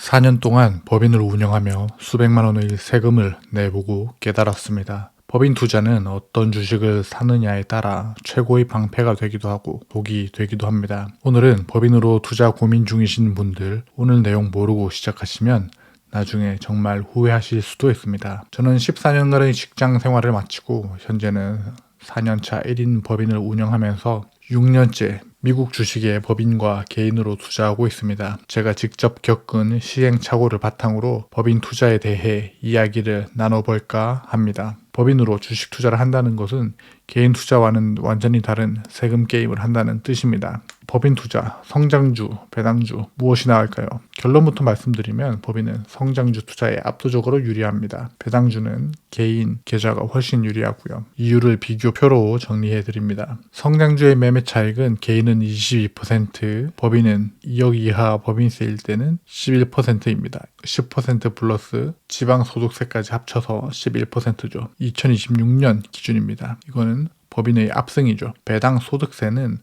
4년 동안 법인을 운영하며 수백만 원의 세금을 내보고 깨달았습니다. 법인 투자는 어떤 주식을 사느냐에 따라 최고의 방패가 되기도 하고 독이 되기도 합니다. 오늘은 법인으로 투자 고민 중이신 분들, 오늘 내용 모르고 시작하시면 나중에 정말 후회하실 수도 있습니다. 저는 14년간의 직장 생활을 마치고 현재는 4년차 1인 법인을 운영하면서 6년째 미국 주식의 법인과 개인으로 투자하고 있습니다. 제가 직접 겪은 시행착오를 바탕으로 법인 투자에 대해 이야기를 나눠볼까 합니다. 법인으로 주식 투자를 한다는 것은 개인 투자와는 완전히 다른 세금 게임을 한다는 뜻입니다. 법인 투자, 성장주, 배당주 무엇이 나을까요? 결론부터 말씀드리면 법인은 성장주 투자에 압도적으로 유리합니다. 배당주는 개인 계좌가 훨씬 유리하고요. 이유를 비교표로 정리해 드립니다. 성장주의 매매 차익은 개인은 22%, 법인은 2억 이하 법인세일 때는 11%입니다. 10% 플러스 지방소득세까지 합쳐서 11%죠. 2026년 기준입니다. 이거는 법인의 압승이죠. 배당 소득세는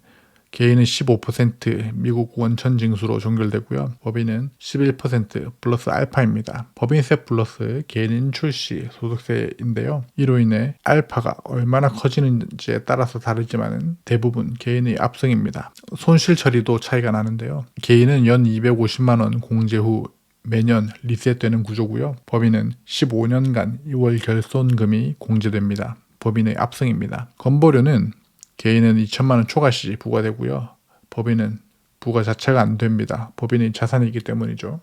개인은 15% 미국 원천 징수로 종결되고요. 법인은 11% 플러스 알파입니다. 법인세 플러스 개인 출시 소득세인데요. 이로 인해 알파가 얼마나 커지는지에 따라서 다르지만 대부분 개인의 압승입니다. 손실 처리도 차이가 나는데요. 개인은 연 250만 원 공제 후 매년 리셋되는 구조고요. 법인은 15년간 2월 결손금이 공제됩니다. 법인의 압승입니다. 건보료는 개인은 2천만 원 초과시 부과되고요. 법인은 부과 자체가 안 됩니다. 법인의 자산이기 때문이죠.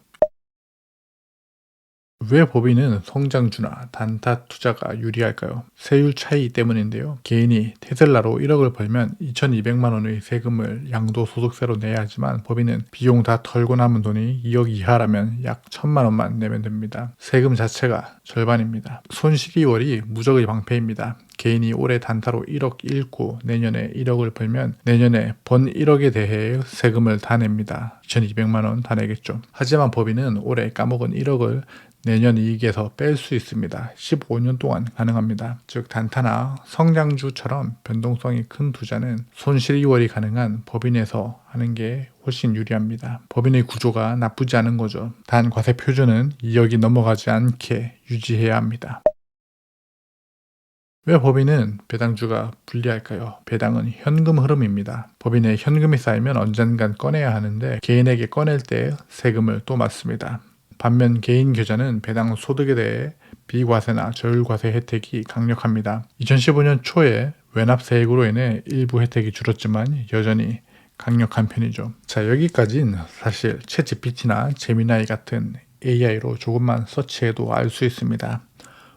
왜 법인은 성장주나 단타 투자가 유리할까요? 세율 차이 때문인데요. 개인이 테슬라로 1억을 벌면 2,200만 원의 세금을 양도소득세로 내야 하지만 법인은 비용 다 털고 남은 돈이 2억 이하라면 약 1,000만 원만 내면 됩니다. 세금 자체가 절반입니다. 손실이월이 무적의 방패입니다. 개인이 올해 단타로 1억 잃고 내년에 1억을 벌면 내년에 번 1억에 대해 세금을 다 냅니다. 2,200만 원 다 내겠죠. 하지만 법인은 올해 까먹은 1억을 내년 이익에서 뺄 수 있습니다. 15년 동안 가능합니다. 즉 단타나 성장주처럼 변동성이 큰 투자는 손실이월이 가능한 법인에서 하는 게 훨씬 유리합니다. 법인의 구조가 나쁘지 않은 거죠. 단 과세 표준은 2억이 넘어가지 않게 유지해야 합니다. 왜 법인은 배당주가 불리할까요? 배당은 현금 흐름입니다. 법인에 현금이 쌓이면 언젠간 꺼내야 하는데 개인에게 꺼낼 때 세금을 또 맞습니다. 반면 개인 계좌는 배당 소득에 대해 비과세나 저율과세 혜택이 강력합니다. 2015년 초에 외납세액으로 인해 일부 혜택이 줄었지만 여전히 강력한 편이죠. 자, 여기까지는 사실 챗GPT나 제미나이 같은 AI로 조금만 서치해도 알 수 있습니다.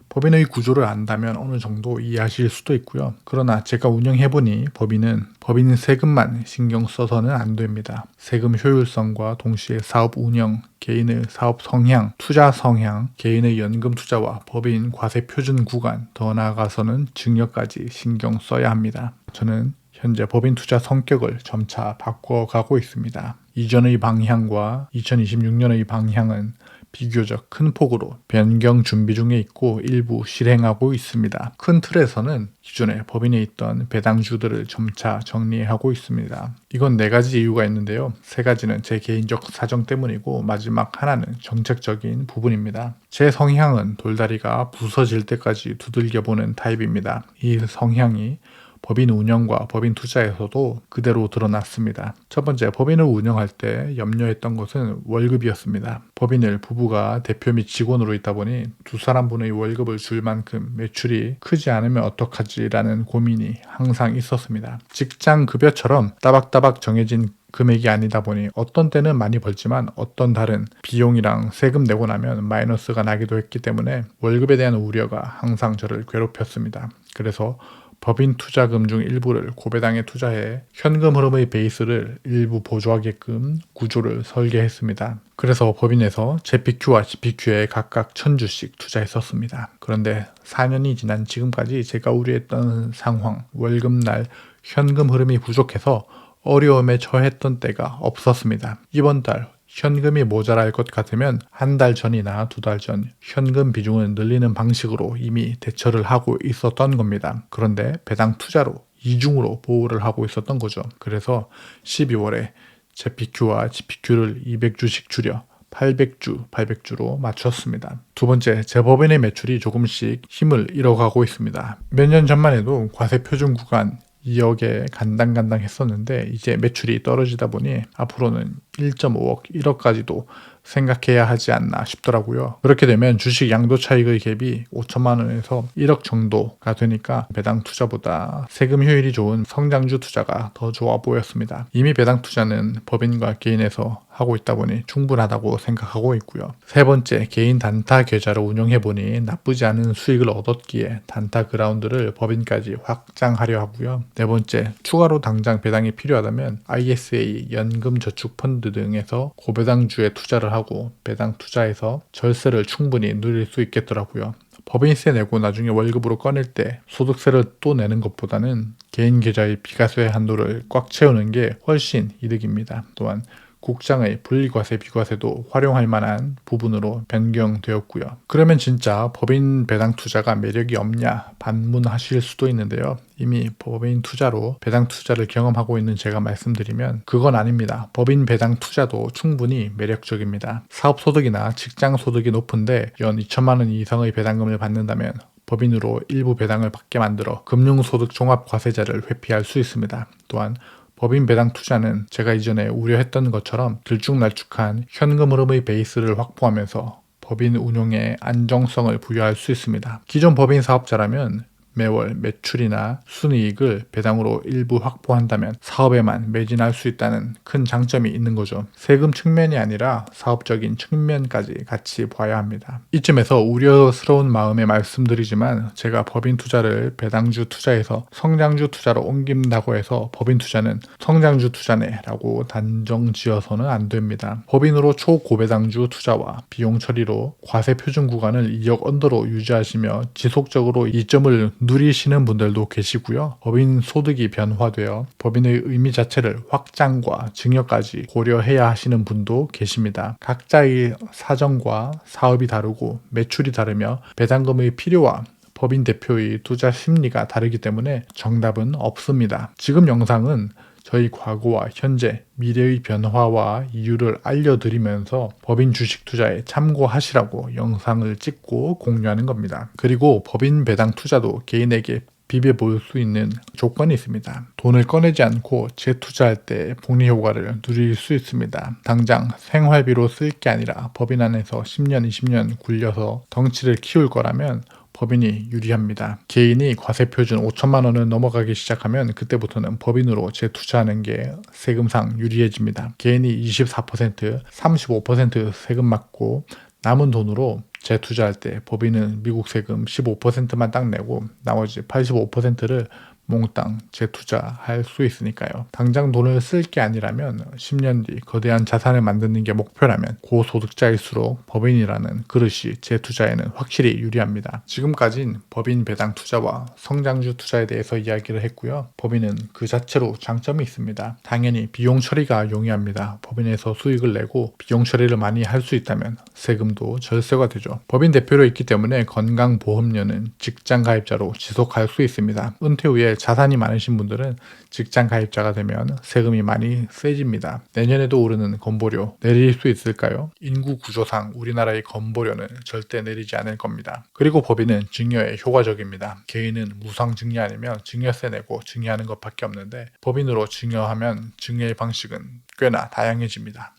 법인의 구조를 안다면 어느 정도 이해하실 수도 있고요. 그러나 제가 운영해보니 법인은 법인 세금만 신경 써서는 안 됩니다. 세금 효율성과 동시에 사업 운영, 개인의 사업 성향, 투자 성향, 개인의 연금 투자와 법인 과세 표준 구간, 더 나아가서는 증여까지 신경 써야 합니다. 저는 현재 법인 투자 성격을 점차 바꿔가고 있습니다. 이전의 방향과 2026년의 방향은 비교적 큰 폭으로 변경 준비 중에 있고 일부 실행하고 있습니다. 큰 틀에서는 기존에 법인에 있던 배당주들을 점차 정리하고 있습니다. 이건 4가지 이유가 있는데요. 3가지는 제 개인적 사정 때문이고 마지막 하나는 정책적인 부분입니다. 제 성향은 돌다리가 부서질 때까지 두들겨보는 타입입니다. 이 성향이 법인 운영과 법인 투자에서도 그대로 드러났습니다. 첫 번째, 법인을 운영할 때 염려했던 것은 월급이었습니다. 법인을 부부가 대표 및 직원으로 있다 보니 두 사람분의 월급을 줄 만큼 매출이 크지 않으면 어떡하지라는 고민이 항상 있었습니다. 직장 급여처럼 따박따박 정해진 금액이 아니다 보니 어떤 때는 많이 벌지만 어떤 달은 비용이랑 세금 내고 나면 마이너스가 나기도 했기 때문에 월급에 대한 우려가 항상 저를 괴롭혔습니다. 그래서 법인 투자금 중 일부를 고배당에 투자해 현금 흐름의 베이스를 일부 보조하게끔 구조를 설계했습니다. 그래서 법인에서 JPQ와 GPQ에 각각 1,000주씩 투자했었습니다. 그런데 4년이 지난 지금까지 제가 우려했던 상황, 월급날 현금 흐름이 부족해서 어려움에 처했던 때가 없었습니다. 이번 달 현금이 모자랄 것 같으면 한 달 전이나 2달 전 현금 비중을 늘리는 방식으로 이미 대처를 하고 있었던 겁니다. 그런데 배당 투자로 이중으로 보호를 하고 있었던 거죠. 그래서 12월에 JPQ와 GPQ를 200주씩 줄여 800주로 맞췄습니다. 두 번째, 제 법인의 매출이 조금씩 힘을 잃어가고 있습니다. 몇 년 전만 해도 과세 표준 구간 2억에 간당간당 했었는데 이제 매출이 떨어지다 보니 앞으로는 1.5억, 1억까지도 생각해야 하지 않나 싶더라고요. 그렇게 되면 주식 양도 차익의 갭이 5천만 원에서 1억 정도가 되니까 배당 투자보다 세금 효율이 좋은 성장주 투자가 더 좋아 보였습니다. 이미 배당 투자는 법인과 개인에서 하고 있다 보니 충분하다고 생각하고 있고요. 세 번째, 개인 단타 계좌를 운영해 보니 나쁘지 않은 수익을 얻었기에 단타 그라운드를 법인까지 확장하려 하고요. 네 번째, 추가로 당장 배당이 필요하다면 ISA, 연금저축펀드 등에서 고배당주에 투자를 하고 배당 투자해서 절세를 충분히 누릴 수 있겠더라고요. 법인세 내고 나중에 월급으로 꺼낼 때 소득세를 또 내는 것보다는 개인 계좌의 비과세 한도를 꽉 채우는 게 훨씬 이득입니다. 또한 국장의 분리과세, 비과세도 활용할 만한 부분으로 변경되었고요. 그러면 진짜 법인 배당 투자가 매력이 없냐 반문하실 수도 있는데요. 이미 법인 투자로 배당 투자를 경험하고 있는 제가 말씀드리면 그건 아닙니다. 법인 배당 투자도 충분히 매력적입니다. 사업소득이나 직장소득이 높은데 연 2천만 원 이상의 배당금을 받는다면 법인으로 일부 배당을 받게 만들어 금융소득 종합과세자를 회피할 수 있습니다. 또한 법인 배당 투자는 제가 이전에 우려했던 것처럼 들쭉날쭉한 현금 흐름의 베이스를 확보하면서 법인 운용에 안정성을 부여할 수 있습니다. 기존 법인 사업자라면 매월 매출이나 순이익을 배당으로 일부 확보한다면 사업에만 매진할 수 있다는 큰 장점이 있는 거죠. 세금 측면이 아니라 사업적인 측면까지 같이 봐야 합니다. 이쯤에서 우려스러운 마음에 말씀드리지만 제가 법인 투자를 배당주 투자에서 성장주 투자로 옮긴다고 해서 법인 투자는 성장주 투자네라고 단정 지어서는 안 됩니다. 법인으로 초고배당주 투자와 비용 처리로 과세 표준 구간을 2억 언더로 유지하시며 지속적으로 이점을 누리시는 분들도 계시고요. 법인 소득이 변화되어 법인의 의미 자체를 확장과 증여까지 고려해야 하시는 분도 계십니다. 각자의 사정과 사업이 다르고 매출이 다르며 배당금의 필요와 법인 대표의 투자 심리가 다르기 때문에 정답은 없습니다. 지금 영상은 저희 과거와 현재, 미래의 변화와 이유를 알려드리면서 법인 주식 투자에 참고하시라고 영상을 찍고 공유하는 겁니다. 그리고 법인 배당 투자도 개인에게 비벼볼 수 있는 조건이 있습니다. 돈을 꺼내지 않고 재투자할 때 복리 효과를 누릴 수 있습니다. 당장 생활비로 쓸 게 아니라 법인 안에서 10년, 20년 굴려서 덩치를 키울 거라면 법인이 유리합니다. 개인이 과세 표준 5천만 원을 넘어가기 시작하면 그때부터는 법인으로 재투자하는 게 세금상 유리해집니다. 개인이 24%, 35% 세금 맞고 남은 돈으로 재투자할 때 법인은 미국 세금 15%만 딱 내고 나머지 85%를 몽땅 재투자할 수 있으니까요. 당장 돈을 쓸 게 아니라면 10년 뒤 거대한 자산을 만드는 게 목표라면 고소득자일수록 법인이라는 그릇이 재투자에는 확실히 유리합니다. 지금까지는 법인 배당 투자와 성장주 투자에 대해서 이야기를 했고요. 법인은 그 자체로 장점이 있습니다. 당연히 비용 처리가 용이합니다. 법인에서 수익을 내고 비용 처리를 많이 할 수 있다면 세금도 절세가 되죠. 법인 대표로 있기 때문에 건강보험료는 직장 가입자로 지속할 수 있습니다. 은퇴 후에 자산이 많으신 분들은 직장 가입자가 되면 세금이 많이 세집니다. 내년에도 오르는 건보료 내릴 수 있을까요? 인구 구조상 우리나라의 건보료는 절대 내리지 않을 겁니다. 그리고 법인은 증여에 효과적입니다. 개인은 무상 증여 아니면 증여세 내고 증여하는 것밖에 없는데 법인으로 증여하면 증여의 방식은 꽤나 다양해집니다.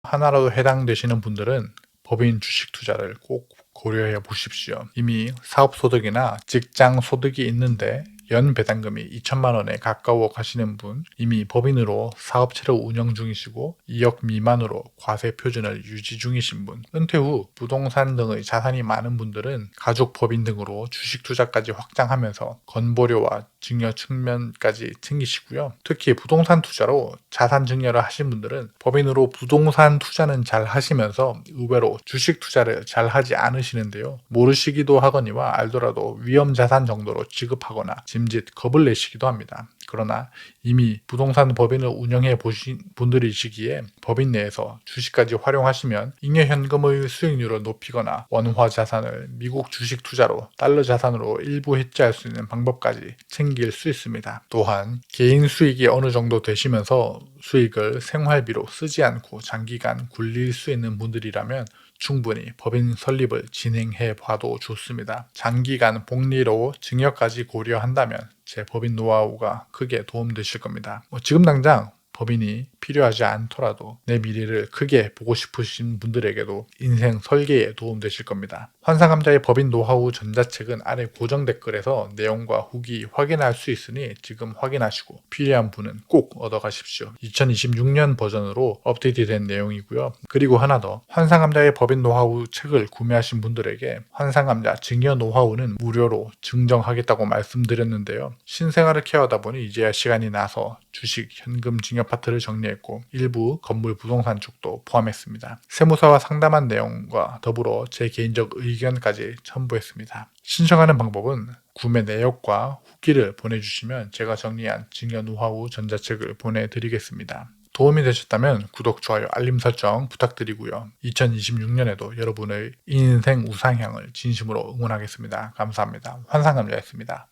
하나라도 해당되시는 분들은 법인 주식 투자를 꼭 고려해 보십시오. 이미 사업소득이나 직장소득이 있는데 연 배당금이 2천만 원에 가까워 가시는 분, 이미 법인으로 사업체를 운영 중이시고 2억 미만으로 과세 표준을 유지 중이신 분, 은퇴 후 부동산 등의 자산이 많은 분들은 가족 법인 등으로 주식 투자까지 확장하면서 건보료와 증여 측면까지 챙기시고요. 특히 부동산 투자로 자산 증여를 하신 분들은 법인으로 부동산 투자는 잘 하시면서 의외로 주식 투자를 잘 하지 않으시는데요. 모르시기도 하거니와 알더라도 위험 자산 정도로 취급하거나 짐짓 겁을 내시기도 합니다. 그러나 이미 부동산 법인을 운영해 보신 분들이시기에 법인 내에서 주식까지 활용하시면 잉여 현금의 수익률을 높이거나 원화 자산을 미국 주식 투자로 달러 자산으로 일부 해지할 수 있는 방법까지 챙길 수 있습니다. 또한 개인 수익이 어느 정도 되시면서 수익을 생활비로 쓰지 않고 장기간 굴릴 수 있는 분들이라면 충분히 법인 설립을 진행해 봐도 좋습니다. 장기간 복리로 증여까지 고려한다면 제 법인 노하우가 크게 도움되실 겁니다. 지금 당장 법인이 필요하지 않더라도 내 미래를 크게 보고 싶으신 분들에게도 인생 설계에 도움되실 겁니다. 환상감자의 법인 노하우 전자책은 아래 고정 댓글에서 내용과 후기 확인할 수 있으니 지금 확인하시고 필요한 분은 꼭 얻어가십시오. 2026년 버전으로 업데이트된 내용이고요. 그리고 하나 더, 환상감자의 법인 노하우 책을 구매하신 분들에게 환상감자 증여 노하우는 무료로 증정하겠다고 말씀드렸는데요. 신생아를 케어하다 보니 이제야 시간이 나서 주식, 현금 증여 파트를 정리했고 일부 건물 부동산 쪽도 포함했습니다. 세무사와 상담한 내용과 더불어 제 개인적 의견까지 첨부했습니다. 신청하는 방법은 구매 내역과 후기를 보내주시면 제가 정리한 증여 노하우 전자책을 보내드리겠습니다. 도움이 되셨다면 구독, 좋아요, 알림 설정 부탁드리고요. 2026년에도 여러분의 인생 우상향을 진심으로 응원하겠습니다. 감사합니다. 환상감자였습니다.